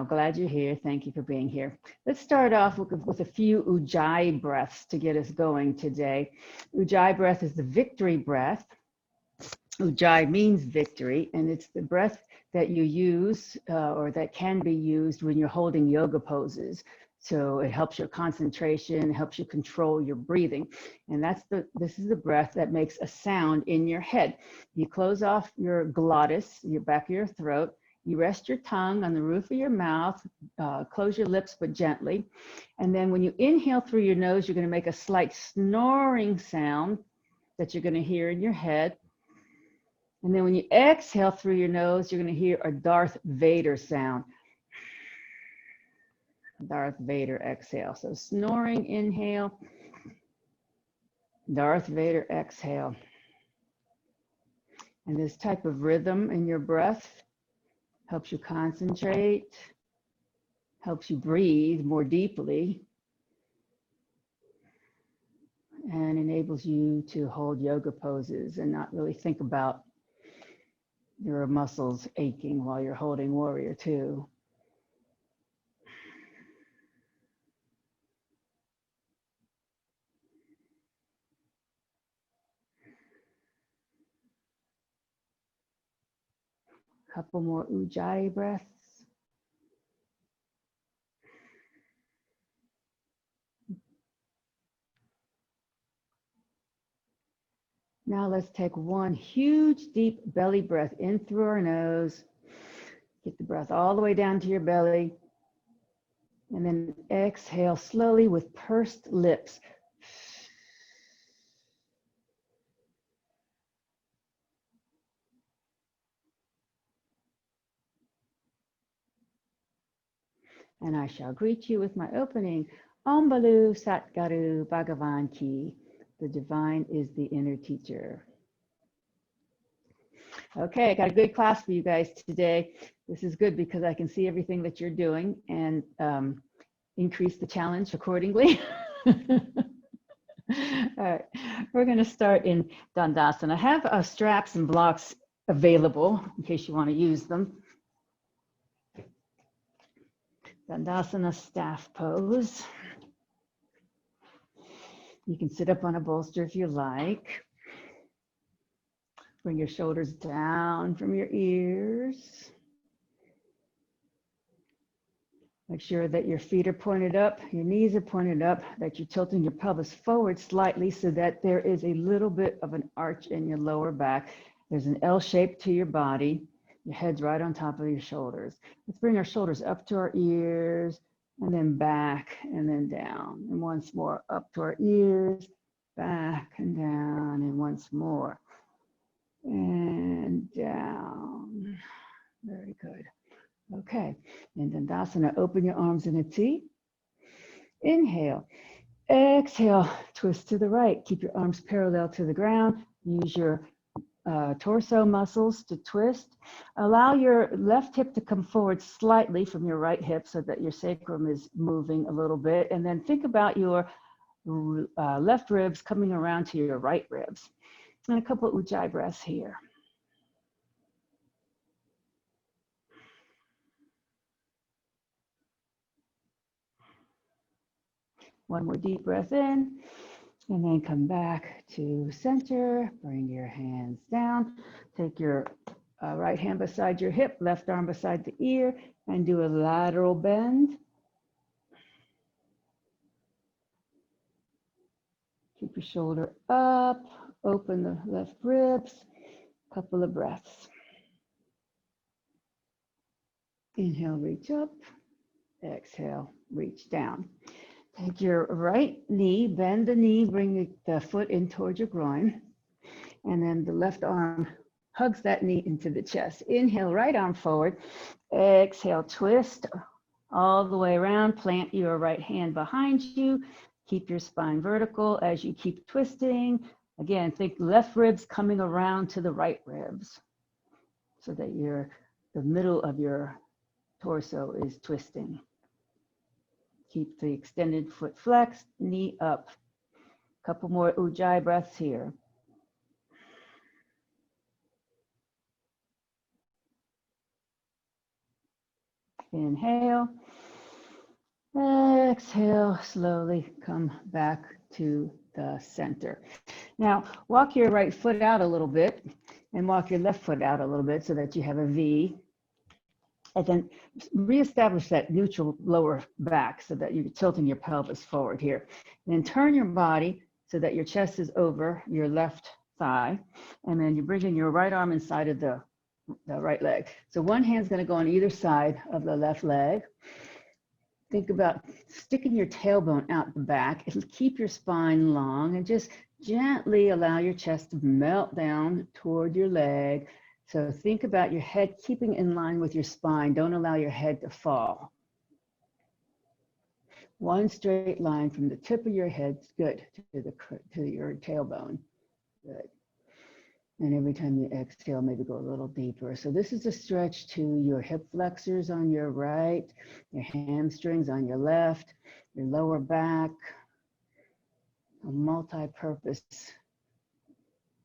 glad you're here. Thank you for being here. Let's start off with a few Ujjayi breaths to get us going today. Ujjayi breath is the victory breath. Ujjayi means victory, and it's the breath that you use or that can be used when you're holding yoga poses. So it helps your concentration, helps you control your breathing. And this is the breath that makes a sound in your head. You close off your glottis, your back of your throat. You rest your tongue on the roof of your mouth, close your lips, but gently. And then when you inhale through your nose, you're going to make a slight snoring sound that you're going to hear in your head. And then when you exhale through your nose, you're going to hear a Darth Vader sound. Darth Vader exhale. So snoring, inhale. Darth Vader exhale. And this type of rhythm in your breath helps you concentrate, helps you breathe more deeply, and enables you to hold yoga poses and not really think about your muscles aching while you're holding Warrior Two. Couple more Ujjayi breaths. Now let's take one huge deep belly breath in through our nose. Get the breath all the way down to your belly. And then exhale slowly with pursed lips. And I shall greet you with my opening. Om Balu Sat Guru Bhagavan Ki. The divine is the inner teacher. Okay, I got a good class for you guys today. This is good because I can see everything that you're doing and increase the challenge accordingly. All right, we're going to start in Dandasana. I have straps and blocks available in case you want to use them. Dandasana staff pose. You can sit up on a bolster if you like. Bring your shoulders down from your ears. Make sure that your feet are pointed up, your knees are pointed up, that you're tilting your pelvis forward slightly so that there is a little bit of an arch in your lower back. There's an L shape to your body. Your head's right on top of your shoulders. Let's bring our shoulders up to our ears and then back and then down. And once more, up to our ears, back and down, and once more. And down. Very good. Okay. And Dandasana, open your arms in a T. Inhale. Exhale, twist to the right. Keep your arms parallel to the ground. Use your torso muscles to twist. Allow your left hip to come forward slightly from your right hip so that your sacrum is moving a little bit. And then think about your left ribs coming around to your right ribs. And a couple of Ujjayi breaths here. One more deep breath in. And then come back to center, bring your hands down, take your right hand beside your hip, left arm beside the ear, and do a lateral bend. Keep your shoulder up, open the left ribs, couple of breaths. Inhale, reach up, exhale, reach down. Take your right knee, bend the knee, bring the foot in towards your groin, and then the left arm hugs that knee into the chest. Inhale, right arm forward. Exhale, twist all the way around. Plant your right hand behind you. Keep your spine vertical as you keep twisting. Again, think left ribs coming around to the right ribs so that the middle of your torso is twisting. Keep the extended foot flexed, knee up. Couple more Ujjayi breaths here. Inhale. Exhale, slowly come back to the center. Now, walk your right foot out a little bit and walk your left foot out a little bit so that you have a V. And then reestablish that neutral lower back so that you're tilting your pelvis forward here. And then turn your body so that your chest is over your left thigh. And then you bring in your right arm inside of the right leg. So one hand's going to go on either side of the left leg. Think about sticking your tailbone out the back. It'll keep your spine long, and just gently allow your chest to melt down toward your leg. So think about your head keeping in line with your spine. Don't allow your head to fall. One straight line from the tip of your head, good, to your tailbone. Good. And every time you exhale, maybe go a little deeper. So this is a stretch to your hip flexors on your right, your hamstrings on your left, your lower back, a multi-purpose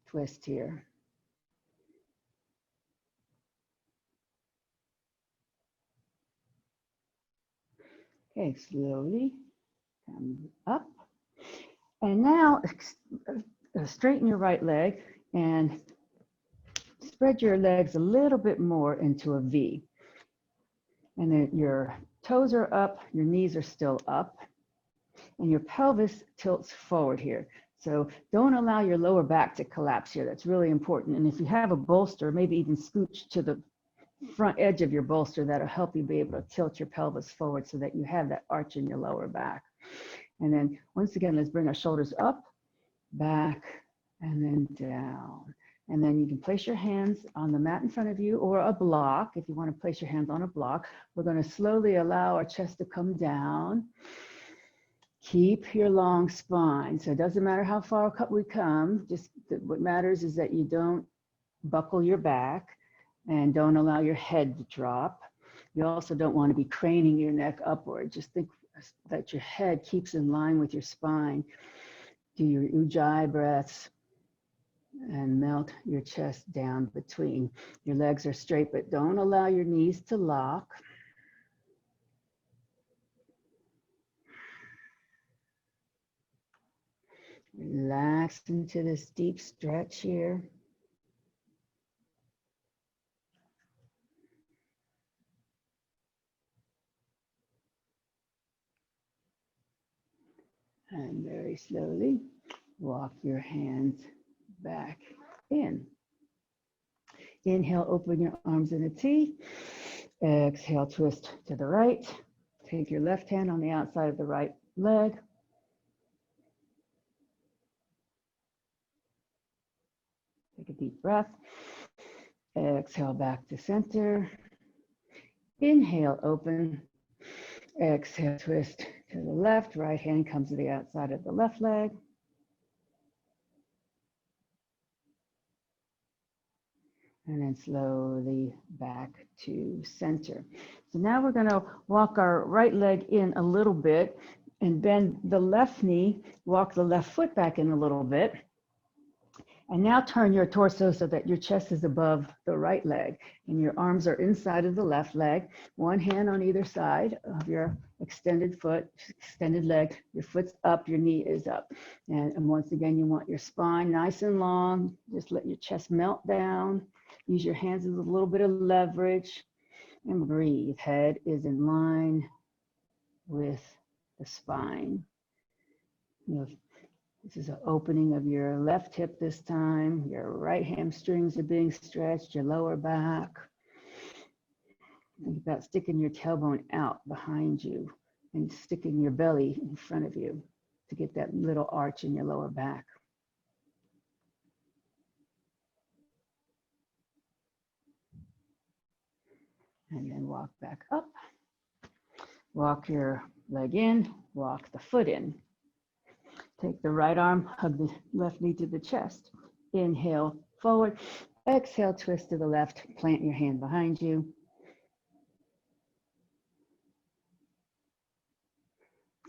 twist here. Okay, slowly come up. And now straighten your right leg and spread your legs a little bit more into a V. And then your toes are up, your knees are still up, and your pelvis tilts forward here. So don't allow your lower back to collapse here. That's really important. And if you have a bolster, maybe even scooch to the front edge of your bolster. That'll help you be able to tilt your pelvis forward so that you have that arch in your lower back. And then once again, let's bring our shoulders up, back, and then down. And then you can place your hands on the mat in front of you or a block. If you want to place your hands on a block, we're going to slowly allow our chest to come down. Keep your long spine. So it doesn't matter how far we come, just what matters is that you don't buckle your back and don't allow your head to drop. You also don't want to be craning your neck upward. Just think that your head keeps in line with your spine. Do your Ujjayi breaths and melt your chest down between. Your legs are straight, but don't allow your knees to lock. Relax into this deep stretch here. And very slowly walk your hands back in. Inhale, open your arms in a T. Exhale, twist to the right. Take your left hand on the outside of the right leg. Take a deep breath. Exhale, back to center. Inhale, open. Exhale, twist to the left. Right hand comes to the outside of the left leg. And then slowly back to center. So now we're going to walk our right leg in a little bit and bend the left knee, walk the left foot back in a little bit. And now turn your torso so that your chest is above the right leg and your arms are inside of the left leg. One hand on either side of your extended foot, extended leg. Your foot's up, your knee is up. And once again, you want your spine nice and long. Just let your chest melt down. Use your hands as a little bit of leverage and breathe. Head is in line with the spine. This is an opening of your left hip this time. Your right hamstrings are being stretched, your lower back. Think about sticking your tailbone out behind you and sticking your belly in front of you to get that little arch in your lower back. And then walk back up. Walk your leg in, walk the foot in. Take the right arm, hug the left knee to the chest. Inhale, forward. Exhale, twist to the left. Plant your hand behind you.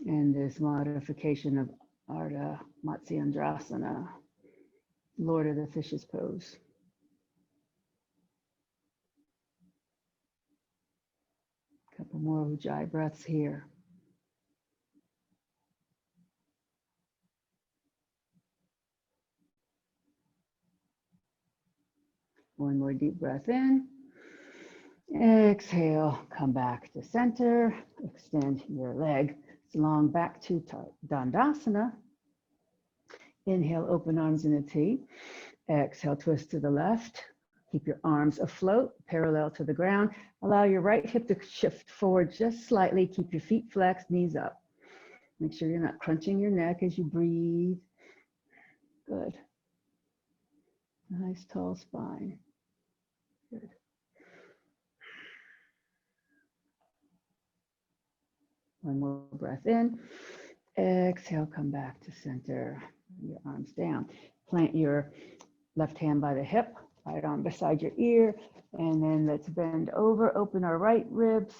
And this modification of Ardha Matsyendrasana, Lord of the Fishes pose. Couple more Ujjayi breaths here. One more deep breath in. Exhale, come back to center. Extend your leg long back to Dandasana. Inhale, open arms in a T. Exhale, twist to the left. Keep your arms afloat, parallel to the ground. Allow your right hip to shift forward just slightly. Keep your feet flexed, knees up. Make sure you're not crunching your neck as you breathe. Good. Nice tall spine. Good. One more breath in. Exhale, come back to center. Your arms down. Plant your left hand by the hip, right arm beside your ear, and then let's bend over, open our right ribs.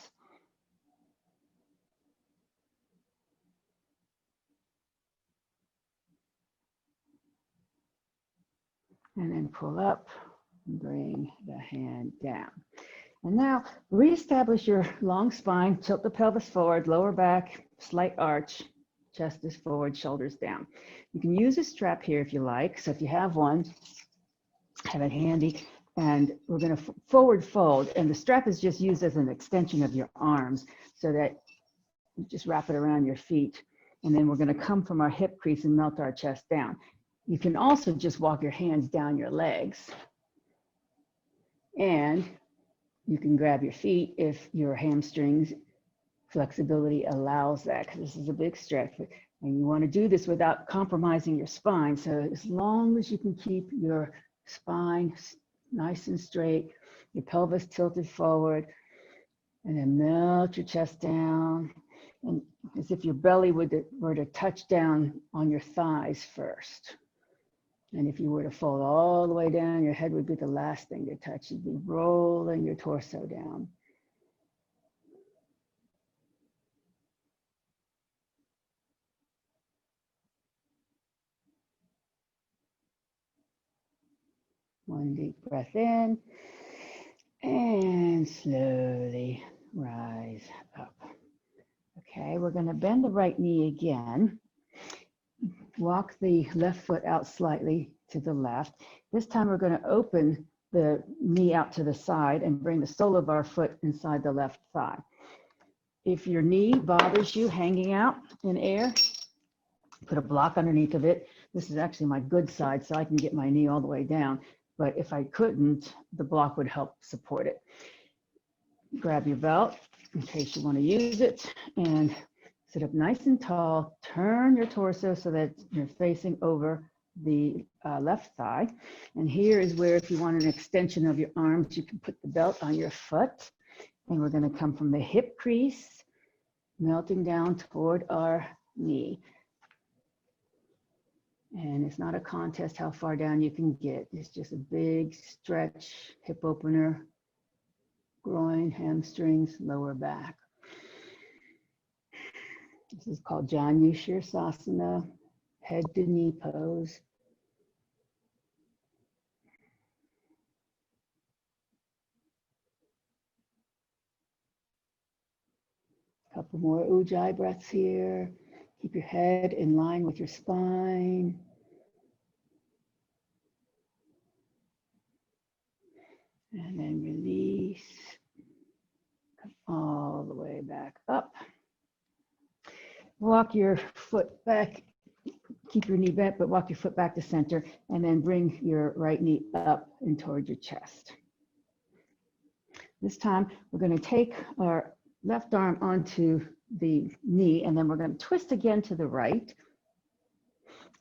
And then pull up, bring the hand down. And now reestablish your long spine, tilt the pelvis forward, lower back, slight arch, chest is forward, shoulders down. You can use a strap here if you like. So if you have one, have it handy. And we're going to forward fold. And the strap is just used as an extension of your arms so that you just wrap it around your feet. And then we're going to come from our hip crease and melt our chest down. You can also just walk your hands down your legs. And you can grab your feet if your hamstrings flexibility allows that, because this is a big stretch. And you want to do this without compromising your spine. So as long as you can keep your spine nice and straight, your pelvis tilted forward, and then melt your chest down, and as if your belly were to touch down on your thighs first. And if you were to fold all the way down, your head would be the last thing to touch. You'd be rolling your torso down. One deep breath in, and slowly rise up. Okay, we're going to bend the right knee again. Walk the left foot out slightly to the left. This time we're going to open the knee out to the side and bring the sole of our foot inside the left thigh. If your knee bothers you hanging out in air, put a block underneath of it. This is actually my good side, so I can get my knee all the way down. But if I couldn't, the block would help support it. Grab your belt in case you want to use it, and sit up nice and tall. Turn your torso so that you're facing over the left thigh. And here is where, if you want an extension of your arms, you can put the belt on your foot. And we're going to come from the hip crease, melting down toward our knee. And it's not a contest how far down you can get. It's just a big stretch, hip opener, groin, hamstrings, lower back. This is called Janu Sirsasana, head to knee pose. Couple more Ujjayi breaths here. Keep your head in line with your spine. And then release. Come all the way back up. Walk your foot back. Keep your knee bent, but walk your foot back to center. And then bring your right knee up and toward your chest. This time, we're going to take our left arm onto the knee, and then we're going to twist again to the right.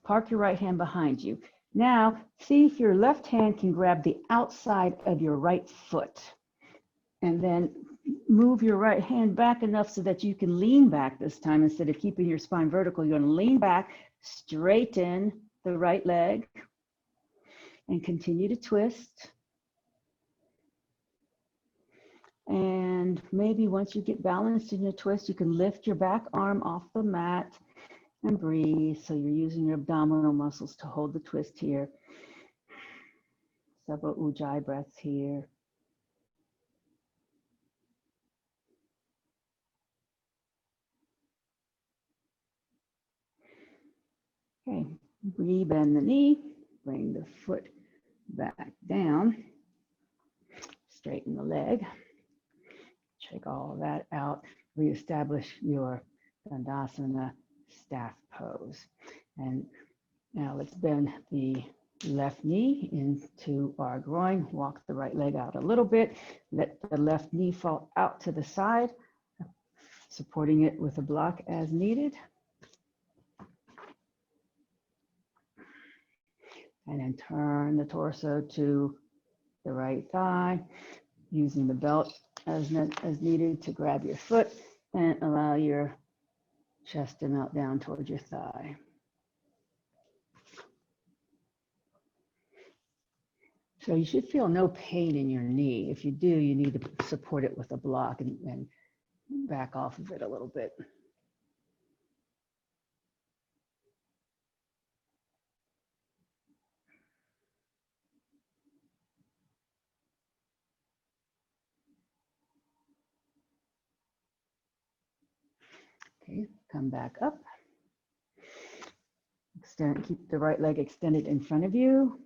Park your right hand behind you. Now, see if your left hand can grab the outside of your right foot. And then move your right hand back enough so that you can lean back this time. Instead of keeping your spine vertical, you're going to lean back, straighten the right leg, and continue to twist. And maybe once you get balanced in your twist, you can lift your back arm off the mat and breathe. So you're using your abdominal muscles to hold the twist here. Several Ujjayi breaths here. Okay, re-bend the knee, bring the foot back down, straighten the leg, check all of that out, reestablish your Dandasana staff pose. And now let's bend the left knee into our groin, walk the right leg out a little bit, let the left knee fall out to the side, supporting it with a block as needed. And then turn the torso to the right thigh, using the belt as needed to grab your foot and allow your chest to melt down towards your thigh. So you should feel no pain in your knee. If you do, you need to support it with a block and back off of it a little bit. Okay, come back up. Extend, keep the right leg extended in front of you.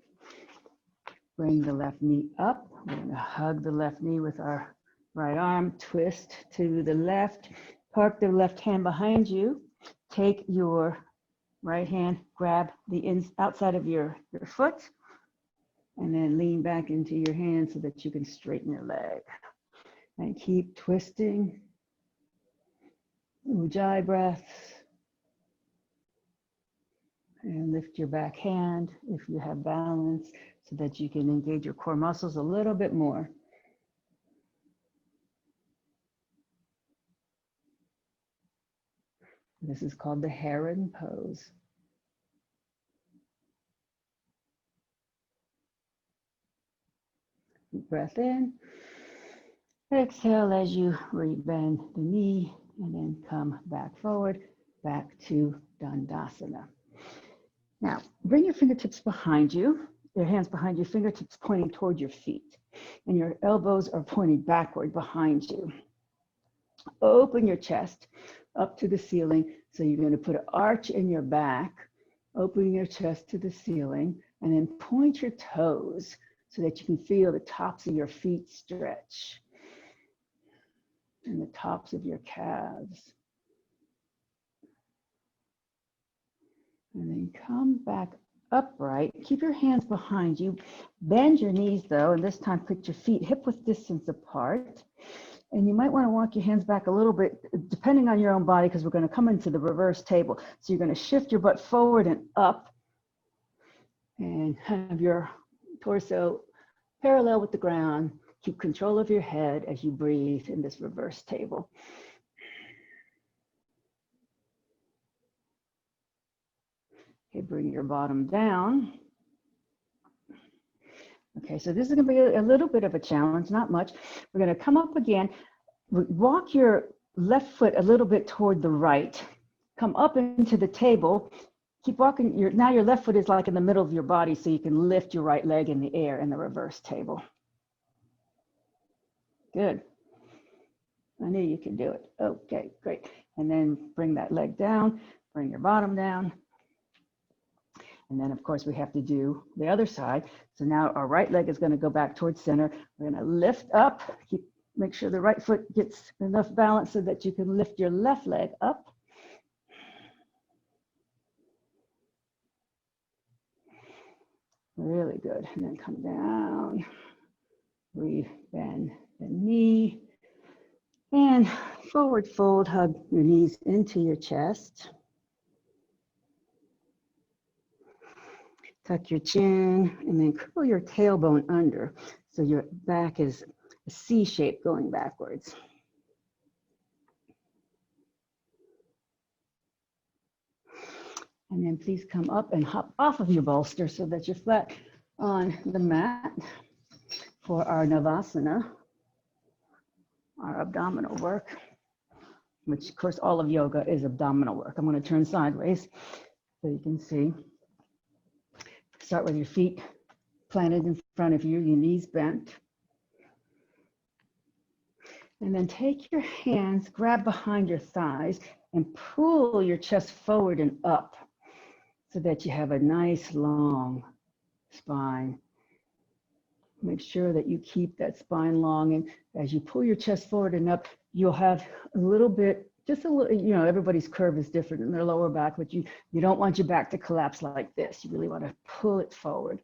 Bring the left knee up. We're going to hug the left knee with our right arm, twist to the left, park the left hand behind you. Take your right hand, grab the outside of your foot, and then lean back into your hand so that you can straighten your leg. And keep twisting. Ujjayi breaths. And lift your back hand if you have balance so that you can engage your core muscles a little bit more. This is called the heron pose. Deep breath in. Exhale as you re-bend the knee and then come back forward, back to Dandasana. Now, bring your fingertips behind you, your hands behind you, fingertips pointing toward your feet, and your elbows are pointing backward behind you. Open your chest up to the ceiling. So you're going to put an arch in your back, opening your chest to the ceiling, and then point your toes so that you can feel the tops of your feet stretch and the tops of your calves. And then come back upright. Keep your hands behind you. Bend your knees though, and this time put your feet hip-width distance apart. And you might want to walk your hands back a little bit, depending on your own body, because we're going to come into the reverse table. So you're going to shift your butt forward and up and have your torso parallel with the ground. Keep control of your head as you breathe in this reverse table. Okay, bring your bottom down. Okay, so this is going to be a little bit of a challenge, not much. We're going to come up again. Walk your left foot a little bit toward the right. Come up into the table. Keep walking. Now your left foot is like in the middle of your body, so you can lift your right leg in the air in the reverse table. Good. I knew you could do it. Okay, great. And then bring that leg down. Bring your bottom down. And then, of course, we have to do the other side. So now our right leg is going to go back towards center. We're going to lift up. Make sure the right foot gets enough balance so that you can lift your left leg up. Really good. And then come down. Re-bend the knee. And forward fold, hug your knees into your chest. Tuck your chin and then curl your tailbone under so your back is a C shape going backwards. And then please come up and hop off of your bolster so that you're flat on the mat for our Navasana, our abdominal work, which of course all of yoga is abdominal work. I'm going to turn sideways so you can see. Start with your feet planted in front of you, your knees bent. And then take your hands, grab behind your thighs, and pull your chest forward and up. so that you have a nice long spine. Make sure that you keep that spine long, and as you pull your chest forward and up, you'll have a little bit, just a little, you know, everybody's curve is different in their lower back, but you don't want your back to collapse like this. You really want to pull it forward.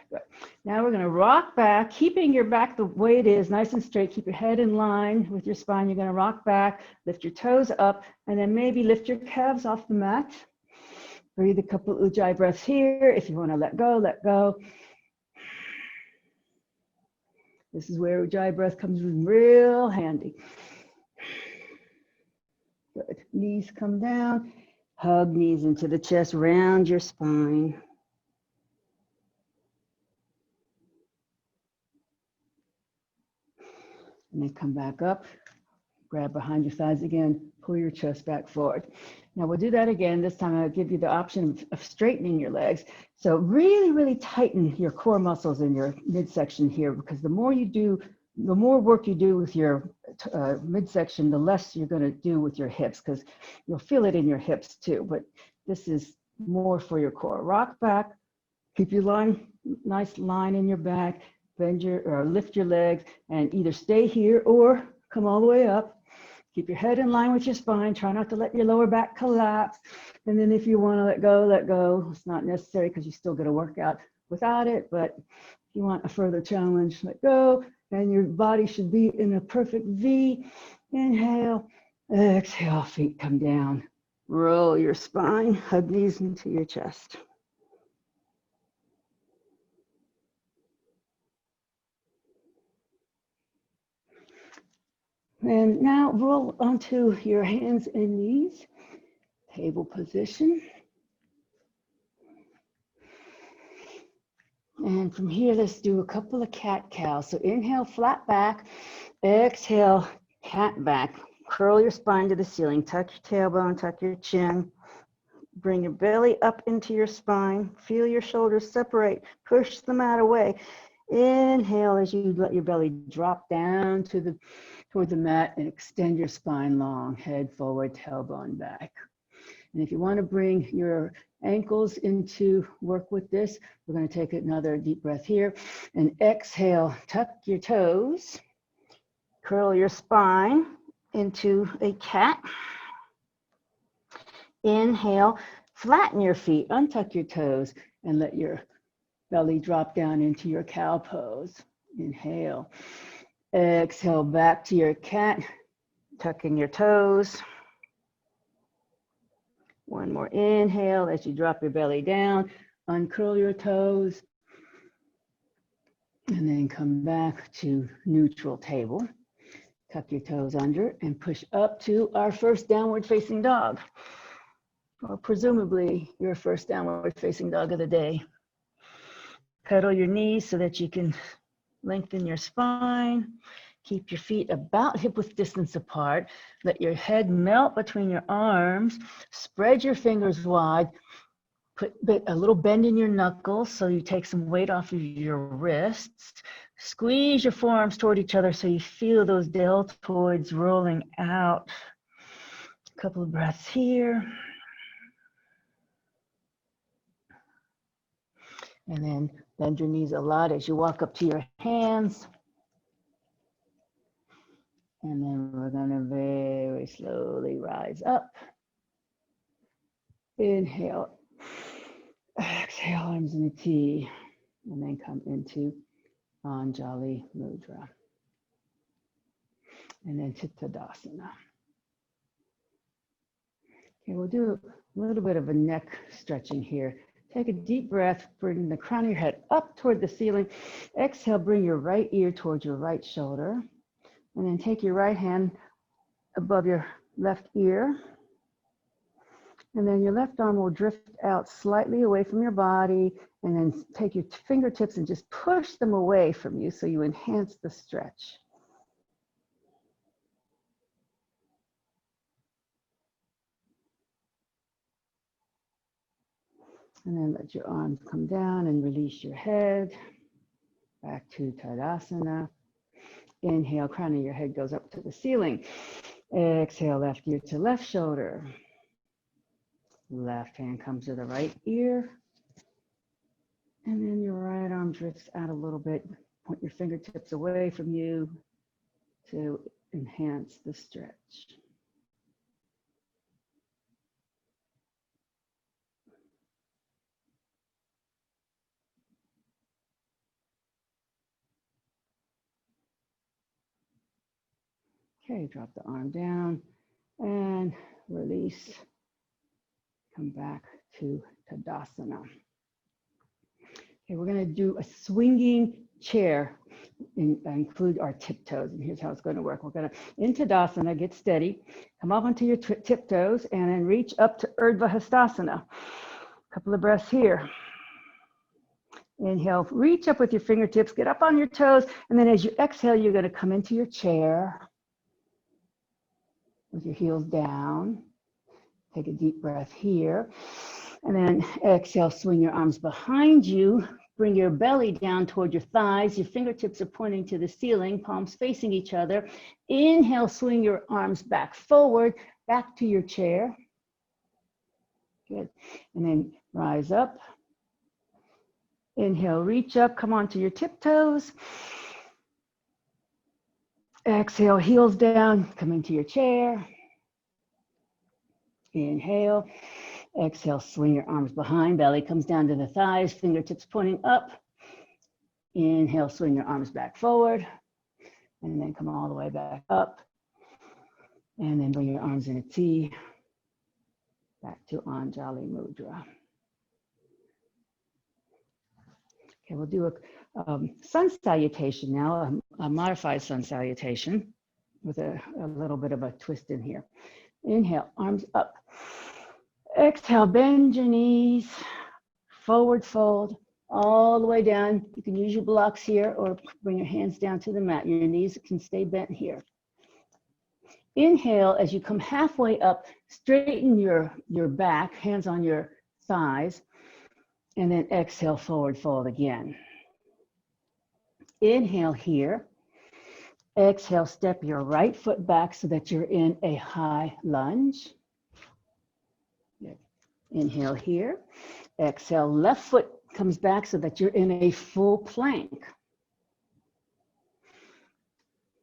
Good. Now we're going to rock back, keeping your back the way it is, nice and straight. Keep your head in line with your spine. You're going to rock back, lift your toes up, and then maybe lift your calves off the mat. Breathe a couple of Ujjayi breaths here. If you want to let go, let go. This is where Ujjayi breath comes in real handy. Good. Knees come down. Hug knees into the chest, round your spine. And then come back up. Grab behind your thighs again. Pull your chest back forward. Now we'll do that again. This time I'll give you the option of straightening your legs. So really, really tighten your core muscles in your midsection here, because the more you do, the more work you do with your midsection, the less you're going to do with your hips, because you'll feel it in your hips too. But this is more for your core. Rock back. Keep your line, nice line in your back. Bend your or lift your legs and either stay here or come all the way up. Keep your head in line with your spine. Try not to let your lower back collapse. And then if you want to let go, let go. It's not necessary because you still get a workout without it. But if you want a further challenge, let go. And your body should be in a perfect V. Inhale, exhale, feet come down. Roll your spine, hug knees into your chest. And now roll onto your hands and knees, table position. And from here, let's do a couple of cat-cows. So inhale, flat back. Exhale, cat back. Curl your spine to the ceiling. Tuck your tailbone, tuck your chin. Bring your belly up into your spine. Feel your shoulders separate. Push the mat away. Inhale as you let your belly drop down toward the mat and extend your spine long. Head forward, tailbone back. And if you want to bring your ankles into work with this, we're going to take another deep breath here. And exhale, tuck your toes. Curl your spine into a cat. Inhale, flatten your feet, untuck your toes, and let your belly drop down into your cow pose. Inhale. Exhale, back to your cat, tucking your toes. One more inhale as you drop your belly down, uncurl your toes, and then come back to neutral table. Tuck your toes under and push up to our first downward facing dog, or presumably your first downward facing dog of the day. Pedal your knees so that you can lengthen your spine. Keep your feet about hip width distance apart. Let your head melt between your arms. Spread your fingers wide. Put a little bend in your knuckles so you take some weight off of your wrists. Squeeze your forearms toward each other so you feel those deltoids rolling out. A couple of breaths here. And then bend your knees a lot as you walk up to your hands. And then we're going to very slowly rise up. Inhale. Exhale, arms in a T. And then come into Anjali Mudra. And then to Tadasana. Okay, we'll do a little bit of a neck stretching here. Take a deep breath, bring the crown of your head up toward the ceiling. Exhale, bring your right ear towards your right shoulder. And then take your right hand above your left ear. And then your left arm will drift out slightly away from your body. And then take your fingertips and just push them away from you so you enhance the stretch. And then let your arms come down and release your head. Back to Tadasana. Inhale, crown of your head goes up to the ceiling. Exhale, left ear to left shoulder. Left hand comes to the right ear. And then your right arm drifts out a little bit. Point your fingertips away from you to enhance the stretch. Okay, drop the arm down and release. Come back to Tadasana. Okay, we're going to do a swinging chair, include our tiptoes. And here's how it's going to work. We're going to, in Tadasana, get steady, come up onto your tiptoes, and then reach up to Urdhva Hastasana. A couple of breaths here. Inhale, reach up with your fingertips, get up on your toes, and then as you exhale, you're going to come into your chair with your heels down. Take a deep breath here. And then exhale, swing your arms behind you. Bring your belly down toward your thighs. Your fingertips are pointing to the ceiling, palms facing each other. Inhale, swing your arms back forward, back to your chair. Good. And then rise up. Inhale, reach up, come onto your tiptoes. Exhale, heels down, come into your chair. Inhale. Exhale, swing your arms behind, belly comes down to the thighs, fingertips pointing up. Inhale, swing your arms back forward, and then come all the way back up. And then bring your arms in a T, back to Anjali Mudra. Okay, we'll do a sun salutation now, a modified sun salutation with a little bit of a twist in here. Inhale, arms up. Exhale, bend your knees, forward fold, all the way down. You can use your blocks here or bring your hands down to the mat. Your knees can stay bent here. Inhale, as you come halfway up, straighten your back, hands on your thighs, and then exhale, forward fold again. Inhale here. Exhale, step your right foot back so that you're in a high lunge. Inhale here. Exhale, left foot comes back so that you're in a full plank.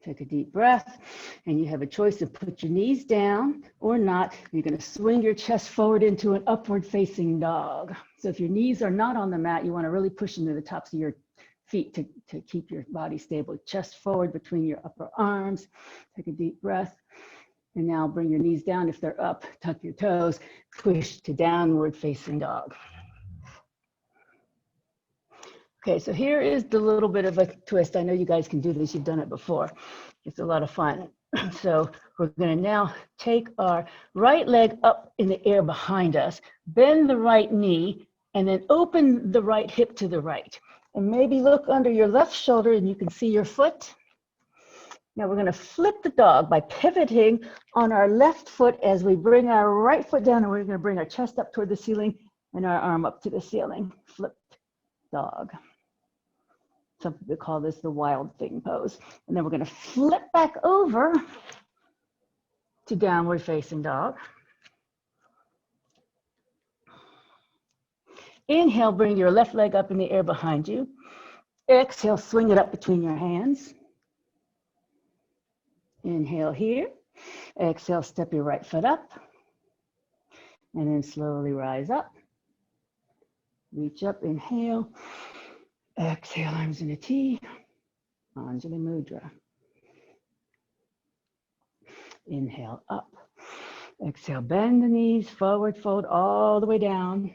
Take a deep breath, and you have a choice to put your knees down or not. You're going to swing your chest forward into an upward facing dog. So if your knees are not on the mat, you want to really push into the tops of your feet to keep your body stable. Chest forward between your upper arms. Take a deep breath. And now bring your knees down if they're up, tuck your toes, push to downward facing dog. Okay, so here is the little bit of a twist. I know you guys can do this, you've done it before. It's a lot of fun. So we're gonna now take our right leg up in the air behind us, bend the right knee, and then open the right hip to the right. And maybe look under your left shoulder and you can see your foot. Now we're going to flip the dog by pivoting on our left foot as we bring our right foot down, and we're going to bring our chest up toward the ceiling and our arm up to the ceiling. Flipped dog. Some people call this the wild thing pose. And then we're going to flip back over to downward facing dog. Inhale, bring your left leg up in the air behind you. Exhale, swing it up between your hands. Inhale here. Exhale, step your right foot up. And then slowly rise up. Reach up, inhale. Exhale, arms in a T. Anjali Mudra. Inhale, up. Exhale, bend the knees, forward fold all the way down.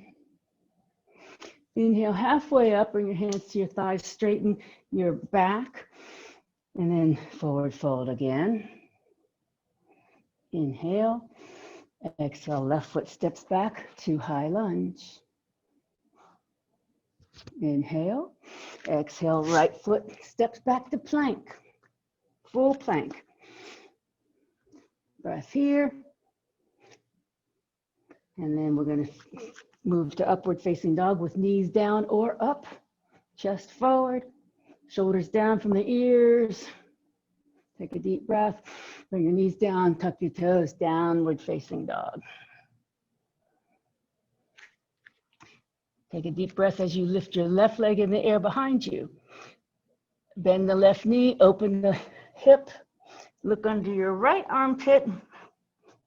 Inhale, halfway up, bring your hands to your thighs, straighten your back. And then forward fold again. Inhale. Exhale, left foot steps back to high lunge. Inhale. Exhale, right foot steps back to plank. Full plank. Breath here. And then we're going to move to upward facing dog with knees down or up. Chest forward. Shoulders down from the ears. Take a deep breath. Bring your knees down, tuck your toes, downward facing dog. Take a deep breath as you lift your left leg in the air behind you. Bend the left knee, open the hip, look under your right armpit.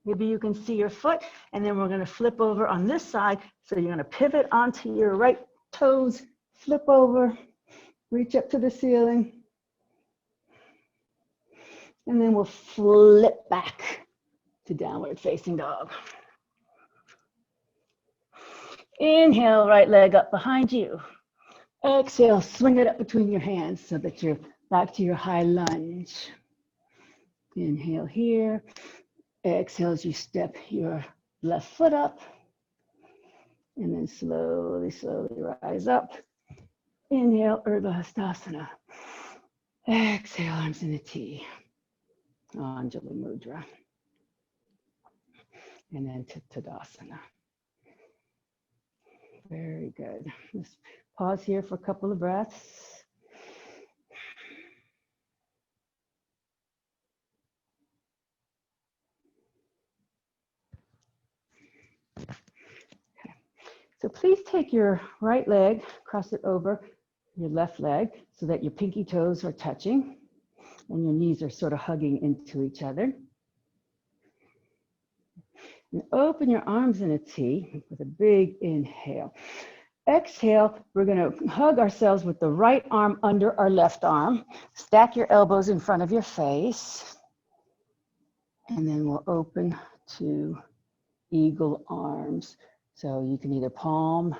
Maybe you can see your foot, and then we're going to flip over on this side. So you're going to pivot onto your right toes, flip over, reach up to the ceiling, and then we'll flip back to downward facing dog. Inhale, right leg up behind you. Exhale, swing it up between your hands so that you're back to your high lunge. Inhale here. Exhale as you step your left foot up. And then slowly, slowly rise up. Inhale, Urdhva Hastasana. Exhale, arms in a T. Anjali Mudra. And then to Tadasana. Very good. Let's pause here for a couple of breaths. So please take your right leg, cross it over your left leg so that your pinky toes are touching and your knees are sort of hugging into each other. And open your arms in a T with a big inhale. Exhale, we're going to hug ourselves with the right arm under our left arm. Stack your elbows in front of your face. And then we'll open to eagle arms. So you can either palm,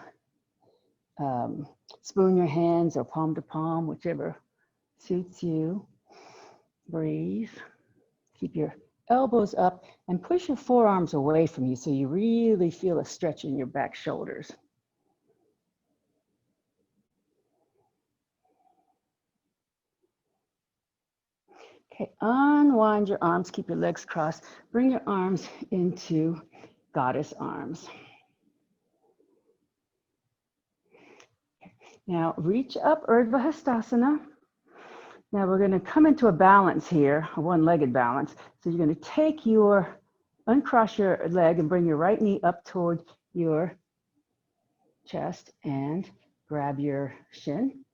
spoon your hands, or palm to palm, whichever suits you. Breathe. Keep your elbows up and push your forearms away from you so you really feel a stretch in your back shoulders. Okay, unwind your arms, keep your legs crossed. Bring your arms into goddess arms. Now reach up, Urdhva Hastasana. Now we're going to come into a balance here, a one-legged balance. So you're going to uncross your leg and bring your right knee up toward your chest and grab your shin.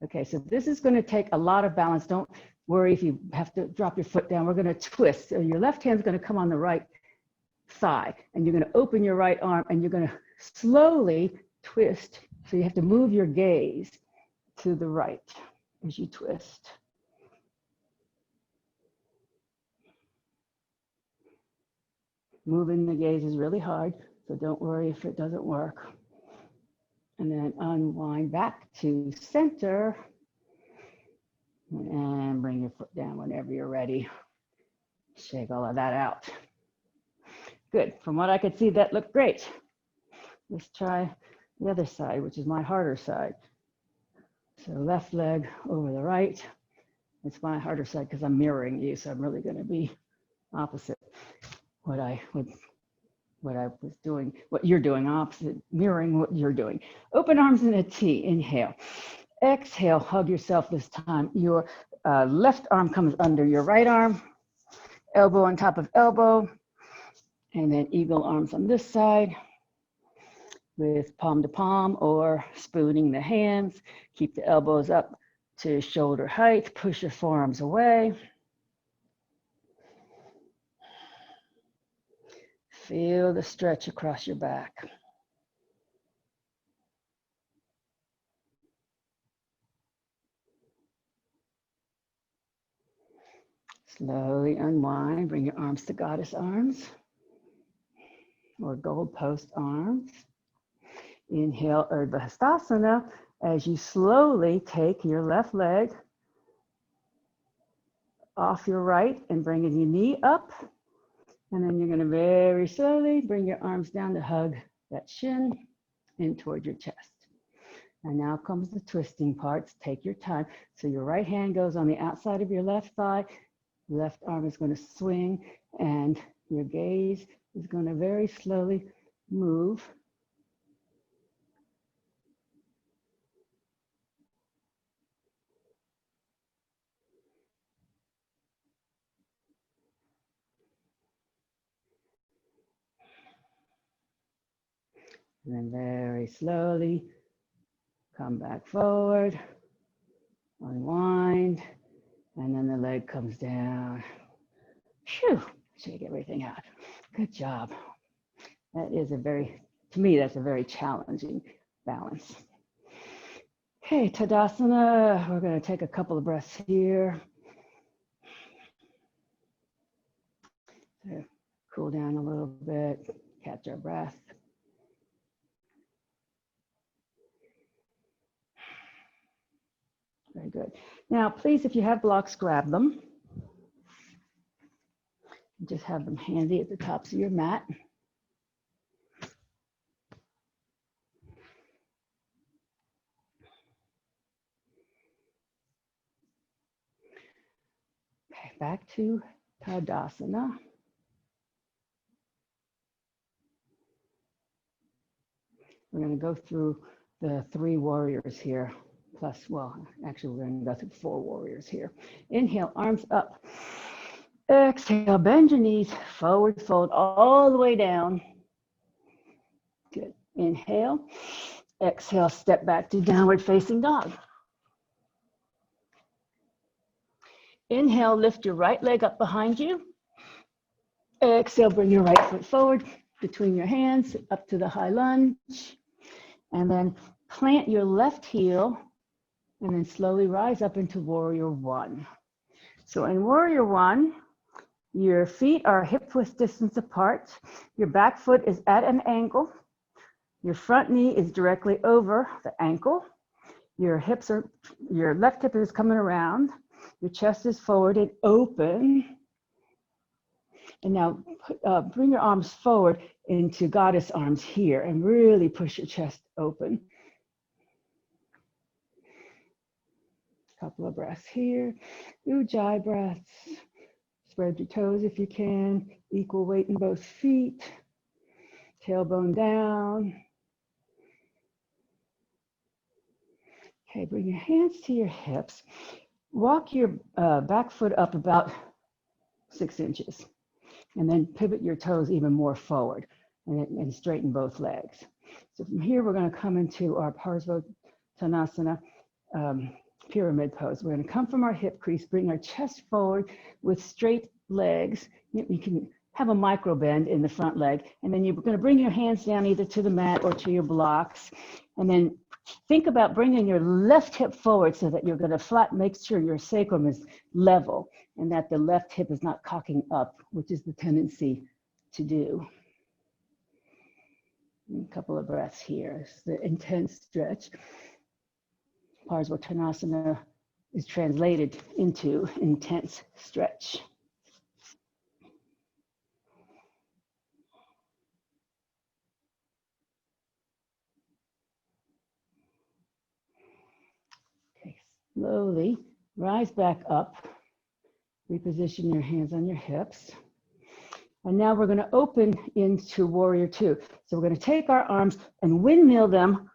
Okay, so this is going to take a lot of balance. Don't worry if you have to drop your foot down. We're going to twist. So your left hand's going to come on the right thigh, and you're going to open your right arm, and you're going to slowly twist. So you have to move your gaze to the right as you twist. Moving the gaze is really hard, so don't worry if it doesn't work. And then unwind back to center. And bring your foot down whenever you're ready. Shake all of that out. Good. From what I could see, that looked great. Let's try the other side, which is my harder side. So left leg over the right. It's my harder side because I'm mirroring you, so I'm really going to be opposite what was doing, what you're doing, opposite, mirroring what you're doing. Open arms in a T, inhale. Exhale, hug yourself this time. Your left arm comes under your right arm, elbow on top of elbow, and then eagle arms on this side with palm to palm or spooning the hands. Keep the elbows up to shoulder height, push your forearms away. Feel the stretch across your back. Slowly unwind, bring your arms to goddess arms or gold post arms. Inhale, Urdhva Hastasana, as you slowly take your left leg off your right and bringing your knee up. And then you're going to very slowly bring your arms down to hug that shin in toward your chest. And now comes the twisting parts. Take your time. So your right hand goes on the outside of your left thigh. Left arm is going to swing and your gaze is going to very slowly move. And then very slowly come back forward, unwind, and then the leg comes down. Phew, shake everything out. Good job. That is to me, that's a very challenging balance. Okay, Tadasana, we're going to take a couple of breaths here. So cool down a little bit, catch our breath. Very good. Now, please, if you have blocks, grab them. Just have them handy at the tops of your mat. Okay, back to Tadasana. We're going to go through the 3 warriors here. Plus, well, actually, we're going to go through 4 warriors here. Inhale, arms up. Exhale, bend your knees, forward fold all the way down. Good. Inhale. Exhale, step back to downward facing dog. Inhale, lift your right leg up behind you. Exhale, bring your right foot forward between your hands up to the high lunge. And then plant your left heel and then slowly rise up into warrior 1. So in warrior 1, your feet are hip-width distance apart. Your back foot is at an angle. Your front knee is directly over the ankle. Your left hip is coming around. Your chest is forward and open. And now bring your arms forward into goddess arms here and really push your chest open. Couple of breaths here. Ujjayi breaths. Spread your toes if you can. Equal weight in both feet. Tailbone down. Okay, bring your hands to your hips. Walk your back foot up about 6 inches. And then pivot your toes even more forward and straighten both legs. So from here, we're going to come into our Parsvottanasana pyramid pose. We're going to come from our hip crease, bring our chest forward with straight legs. You can have a micro bend in the front leg, and then you're going to bring your hands down either to the mat or to your blocks. And then think about bringing your left hip forward so that you're going to make sure your sacrum is level and that the left hip is not cocking up, which is the tendency to do. A couple of breaths here. It's the intense stretch. Parsvottanasana is translated into intense stretch. Okay, slowly rise back up. Reposition your hands on your hips. And now we're going to open into warrior 2. So we're going to take our arms and windmill them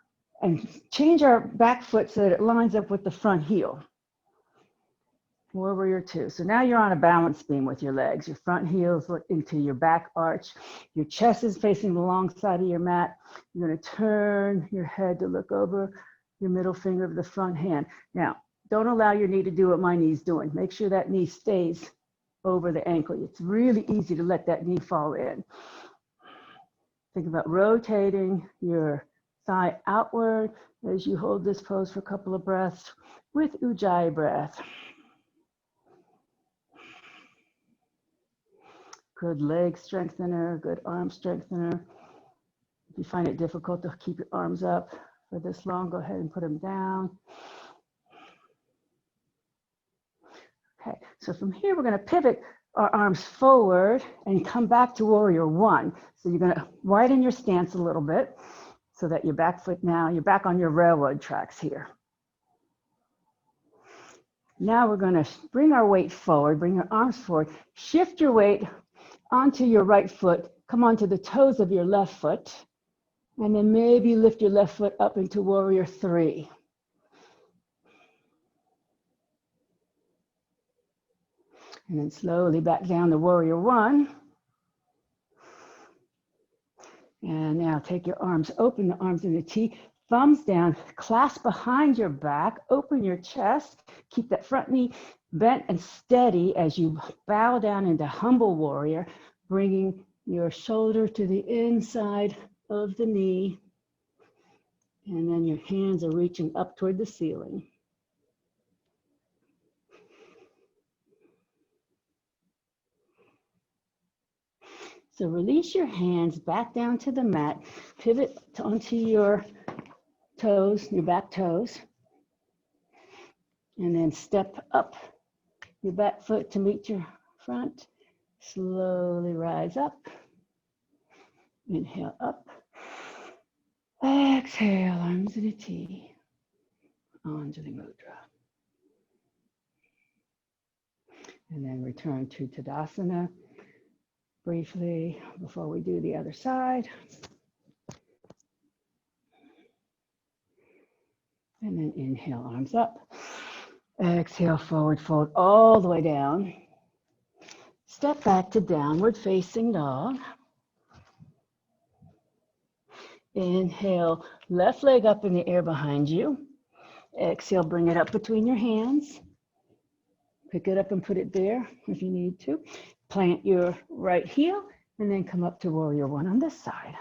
and change our back foot so that it lines up with the front heel. Warrior 2. So now you're on a balance beam with your legs. Your front heels look into your back arch. Your chest is facing the long side of your mat. You're going to turn your head to look over your middle finger of the front hand. Now, don't allow your knee to do what my knee's doing. Make sure that knee stays over the ankle. It's really easy to let that knee fall in. Think about rotating your thigh outward as you hold this pose for a couple of breaths with Ujjayi breath. Good leg strengthener, good arm strengthener. If you find it difficult to keep your arms up for this long, go ahead and put them down. Okay, so from here, we're going to pivot our arms forward and come back to warrior 1. So you're going to widen your stance a little bit so that your back foot now, you're back on your railroad tracks here. Now we're going to bring our weight forward, bring your arms forward, shift your weight onto your right foot, come onto the toes of your left foot, and then maybe lift your left foot up into warrior 3. And then slowly back down to warrior 1. And now take your arms, open the arms in a T, thumbs down, clasp behind your back, open your chest, keep that front knee bent and steady as you bow down into humble warrior, bringing your shoulder to the inside of the knee. And then your hands are reaching up toward the ceiling. So release your hands back down to the mat, pivot onto your toes, your back toes, and then step up your back foot to meet your front. Slowly rise up. Inhale up. Exhale, arms in a T. Anjali Mudra. And then return to Tadasana briefly before we do the other side. And then inhale, arms up. Exhale, forward fold all the way down. Step back to downward facing dog. Inhale, left leg up in the air behind you. Exhale, bring it up between your hands. Pick it up and put it there if you need to. Plant your right heel and then come up to warrior one on this side.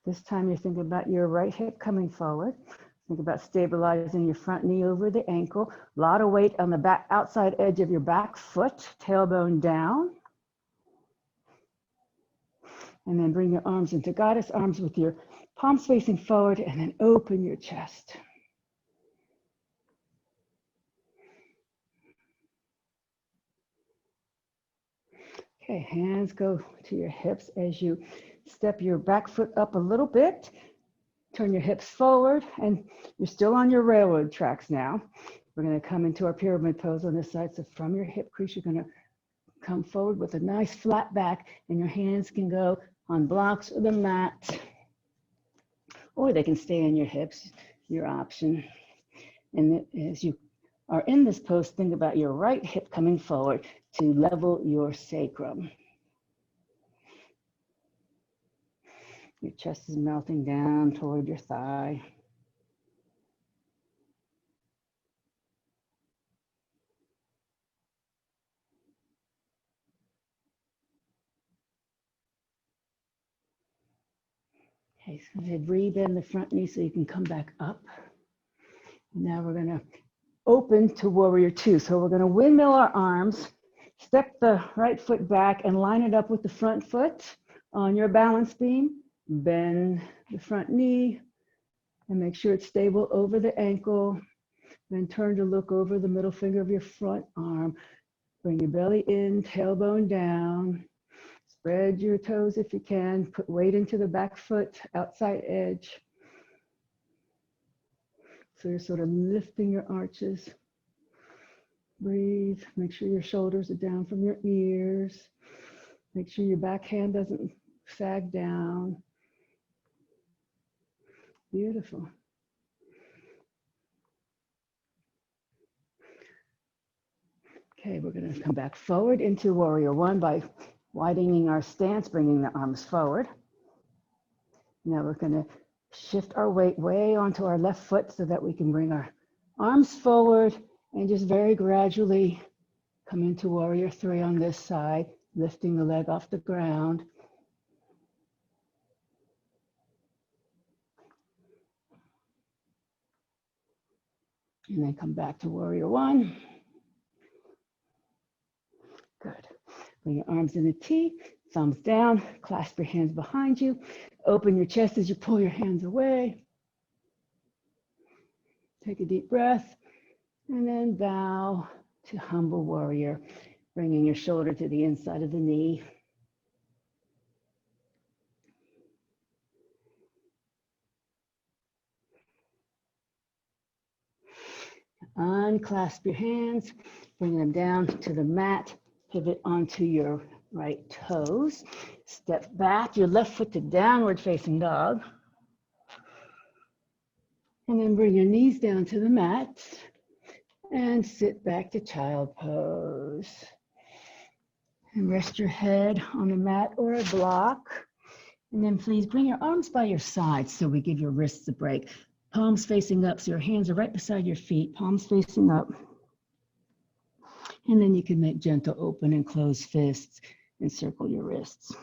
This time you're thinking about your right hip coming forward. Think about stabilizing your front knee over the ankle. A lot of weight on the back outside edge of your back foot, tailbone down. And then bring your arms into goddess arms with your palms facing forward and then open your chest. Okay, hands go to your hips as you step your back foot up a little bit. Turn your hips forward, and you're still on your railroad tracks now. We're going to come into our pyramid pose on this side. So from your hip crease, you're going to come forward with a nice flat back, and your hands can go on blocks or the mat, or they can stay in your hips, your option. And as you are in this pose, think about your right hip coming forward to level your sacrum. Your chest is melting down toward your thigh. Okay, so rebend the front knee so you can come back up. Now we're going to open to warrior two. So we're going to windmill our arms, step the right foot back and line it up with the front foot on your balance beam. Bend the front knee and make sure it's stable over the ankle. Then turn to look over the middle finger of your front arm. Bring your belly in, tailbone down. Spread your toes if you can. Put weight into the back foot, outside edge. So you're sort of lifting your arches. Breathe. Make sure your shoulders are down from your ears. Make sure your back hand doesn't sag down. Beautiful. Okay, we're going to come back forward into warrior one by widening our stance, bringing the arms forward. Now we're going to shift our weight way onto our left foot so that we can bring our arms forward and just very gradually come into warrior three on this side, lifting the leg off the ground. And then come back to warrior one. Good. Bring your arms in a T, thumbs down, clasp your hands behind you. Open your chest as you pull your hands away. Take a deep breath and then bow to humble warrior, bringing your shoulder to the inside of the knee. Unclasp your hands, bring them down to the mat, pivot onto your right toes. Step back, your left foot to downward facing dog. And then bring your knees down to the mat and sit back to child pose. And rest your head on a mat or a block. And then please bring your arms by your sides so we give your wrists a break. Palms facing up, so your hands are right beside your feet, palms facing up. And then you can make gentle open and close fists and circle your wrists.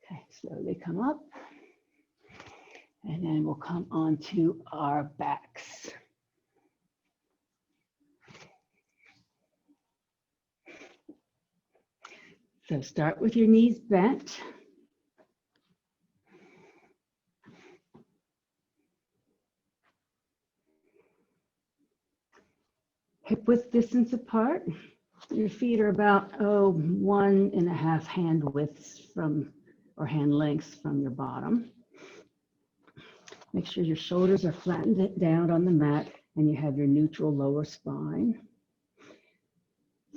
Okay, slowly come up. And then we'll come onto our backs. So start with your knees bent. Hip width distance apart. Your feet are about 1.5 hand widths from, or hand lengths from your bottom. Make sure your shoulders are flattened down on the mat and you have your neutral lower spine.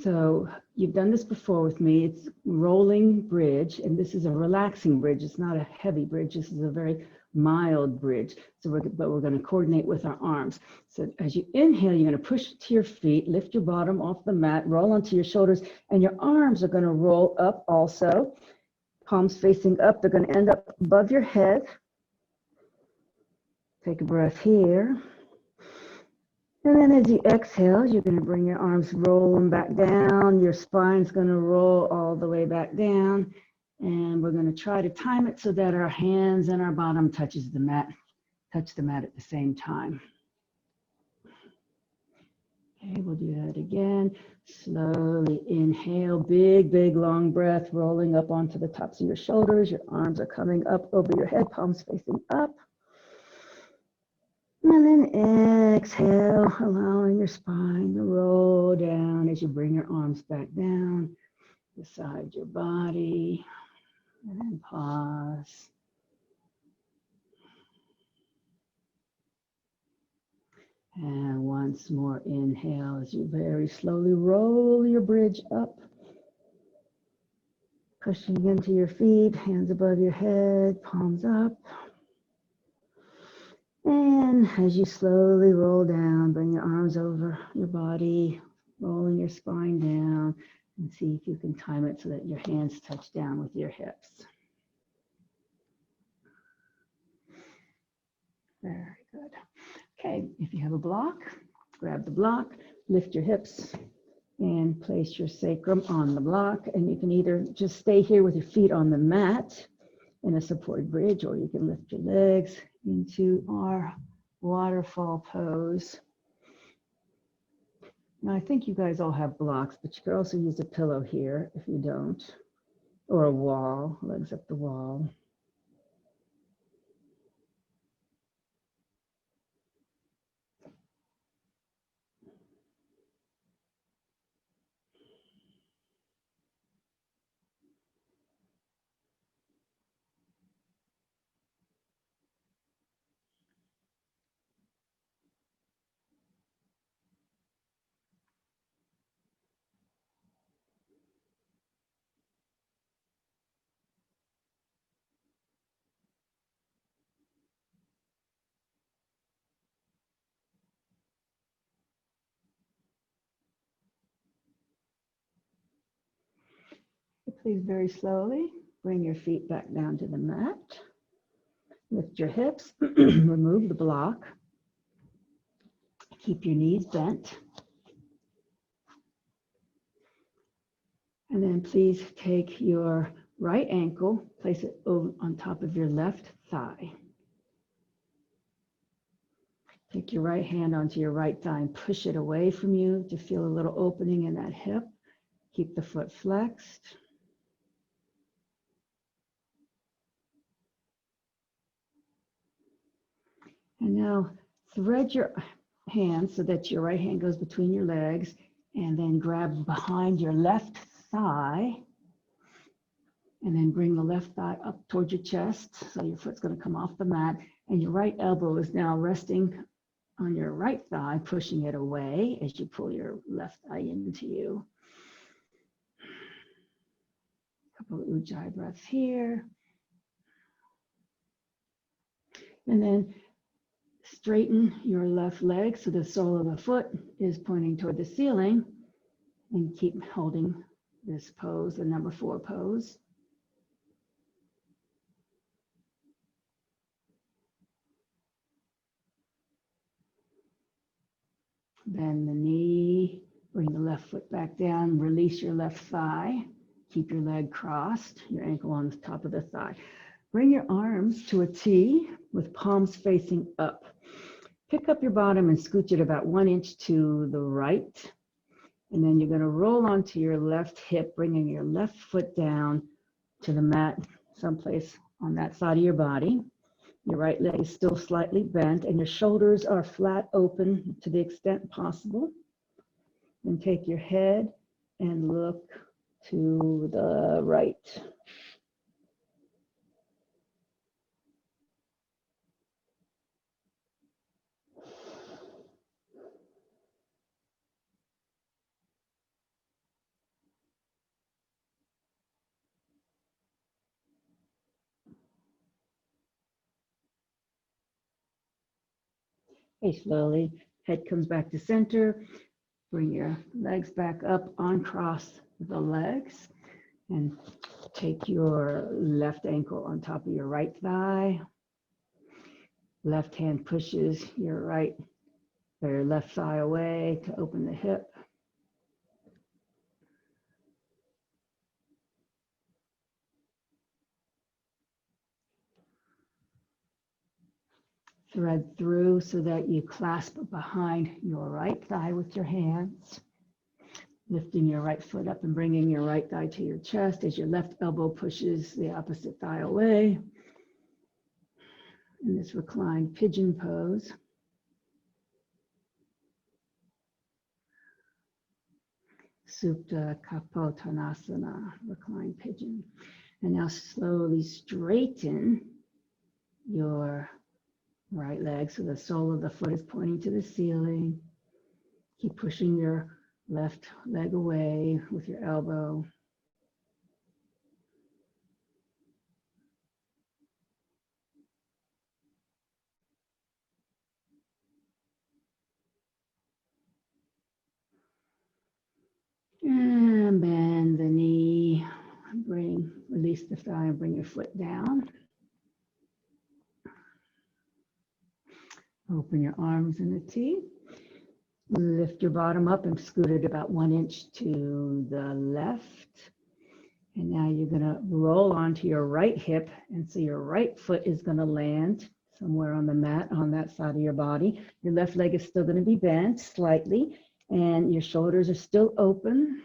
So you've done this before with me. It's rolling bridge, and this is a relaxing bridge. It's not a heavy bridge. This is a very mild bridge. So we're going to coordinate with our arms. So as you inhale, you're going to push to your feet, lift your bottom off the mat, roll onto your shoulders, and your arms are going to roll up also. Palms facing up. They're going to end up above your head. Take a breath here. And then as you exhale, you're going to bring your arms rolling back down. Your spine's going to roll all the way back down. And we're going to try to time it so that our hands and our bottom touches the mat, touch the mat at the same time. Okay, we'll do that again. Slowly inhale, big, big, long breath, rolling up onto the tops of your shoulders. Your arms are coming up over your head, palms facing up. And then exhale, allowing your spine to roll down as you bring your arms back down beside your body. And then pause. And once more, inhale as you very slowly roll your bridge up. Pushing into your feet, hands above your head, palms up. And as you slowly roll down, bring your arms over your body, rolling your spine down, and see if you can time it so that your hands touch down with your hips. Very good. Okay, if you have a block, grab the block, lift your hips, and place your sacrum on the block. And you can either just stay here with your feet on the mat in a supported bridge, or you can lift your legs into our waterfall pose. Now, I think you guys all have blocks, but you could also use a pillow here if you don't, or a wall, legs up the wall. Please very slowly bring your feet back down to the mat. Lift your hips, remove the block. Keep your knees bent. And then please take your right ankle, place it over on top of your left thigh. Take your right hand onto your right thigh and push it away from you to feel a little opening in that hip. Keep the foot flexed. And now thread your hand so that your right hand goes between your legs, and then grab behind your left thigh, and then bring the left thigh up towards your chest. So your foot's going to come off the mat, and your right elbow is now resting on your right thigh, pushing it away as you pull your left thigh into you. Couple of Ujjayi breaths here. And then straighten your left leg so the sole of the foot is pointing toward the ceiling, and keep holding this pose, the number 4 pose. Bend the knee, bring the left foot back down, release your left thigh, keep your leg crossed, your ankle on the top of the thigh. Bring your arms to a T with palms facing up. Pick up your bottom and scooch it about 1 inch to the right. And then you're going to roll onto your left hip, bringing your left foot down to the mat, someplace on that side of your body. Your right leg is still slightly bent and your shoulders are flat open to the extent possible. Then take your head and look to the right. Okay, slowly, head comes back to center. Bring your legs back up, uncross the legs, and take your left ankle on top of your right thigh. Left hand pushes your right or your left thigh away to open the hip. Thread through so that you clasp behind your right thigh with your hands, lifting your right foot up and bringing your right thigh to your chest as your left elbow pushes the opposite thigh away. In this reclined pigeon pose. Supta Kapottanasana, reclined pigeon. And now slowly straighten your right leg so the sole of the foot is pointing to the ceiling. Keep pushing your left leg away with your elbow. And bend the knee, release the thigh and bring your foot down. Open your arms in a T. Lift your bottom up and scoot it about 1 inch to the left. And now you're gonna roll onto your right hip. And so your right foot is gonna land somewhere on the mat on that side of your body. Your left leg is still gonna be bent slightly and your shoulders are still open.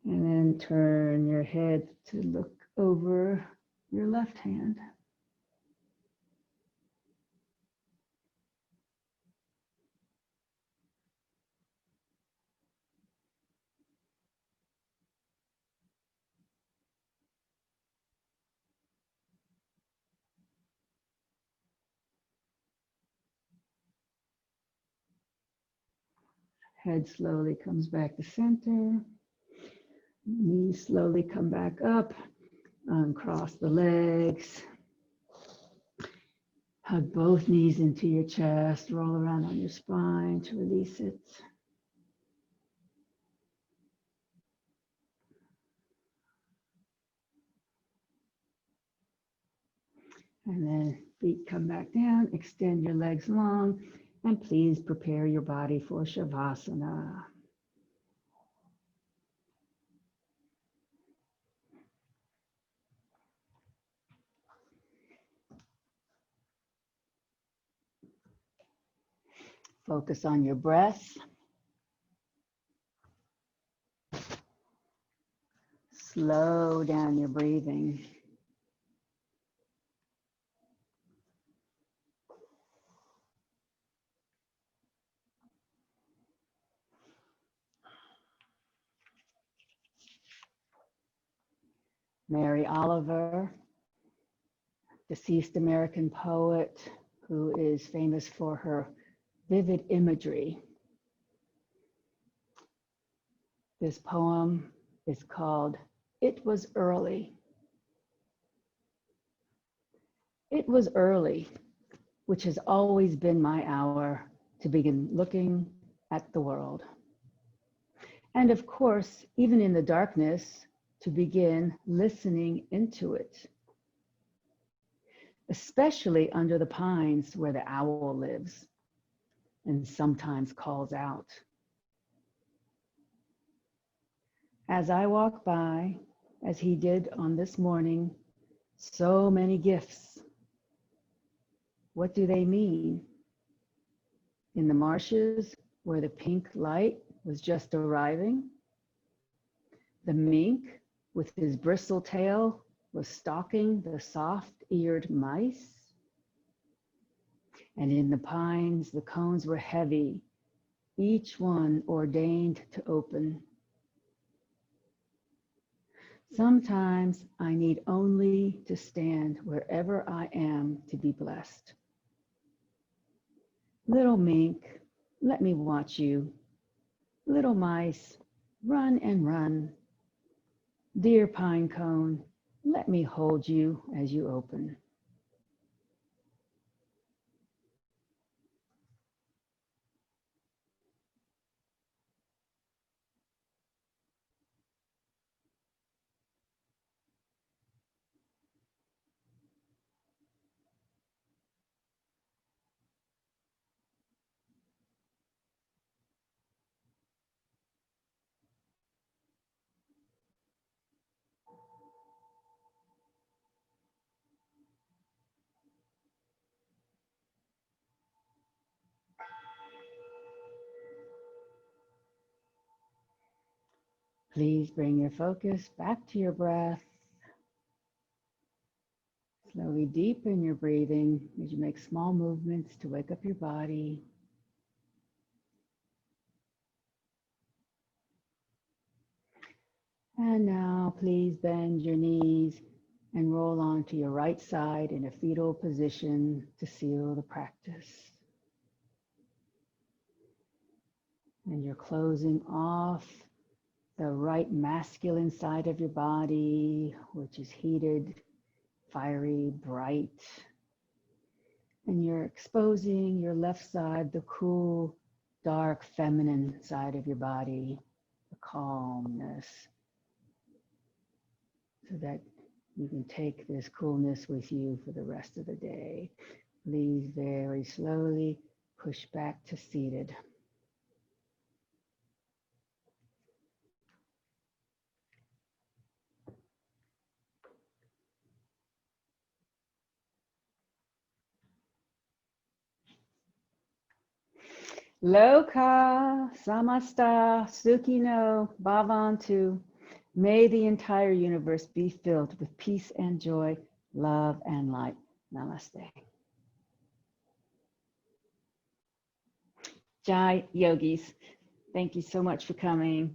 And then turn your head to look over your left hand. Head slowly comes back to center. Knees slowly come back up. Uncross the legs. Hug both knees into your chest. Roll around on your spine to release it. And then feet come back down. Extend your legs long. And please prepare your body for Shavasana. Focus on your breath. Slow down your breathing. Mary Oliver, deceased American poet who is famous for her vivid imagery. This poem is called It Was Early. It was early, which has always been my hour to begin looking at the world. And of course, even in the darkness, to begin listening into it, especially under the pines where the owl lives and sometimes calls out. As I walk by, as he did on this morning, so many gifts. What do they mean? In the marshes where the pink light was just arriving, the mink with his bristle tail was stalking the soft-eared mice. And in the pines, the cones were heavy, each one ordained to open. Sometimes I need only to stand wherever I am to be blessed. Little mink, let me watch you. Little mice, run and run. Dear pine cone, let me hold you as you open. Please bring your focus back to your breath. Slowly deepen your breathing as you make small movements to wake up your body. And now please bend your knees and roll onto your right side in a fetal position to seal the practice. And you're closing off the right masculine side of your body, which is heated, fiery, bright. And you're exposing your left side, the cool, dark, feminine side of your body, the calmness, so that you can take this coolness with you for the rest of the day. Please very slowly push back to seated. Loka samasta sukhino bhavantu. May the entire universe be filled with peace and joy, love and light. Namaste. Jai Yogis, thank you so much for coming.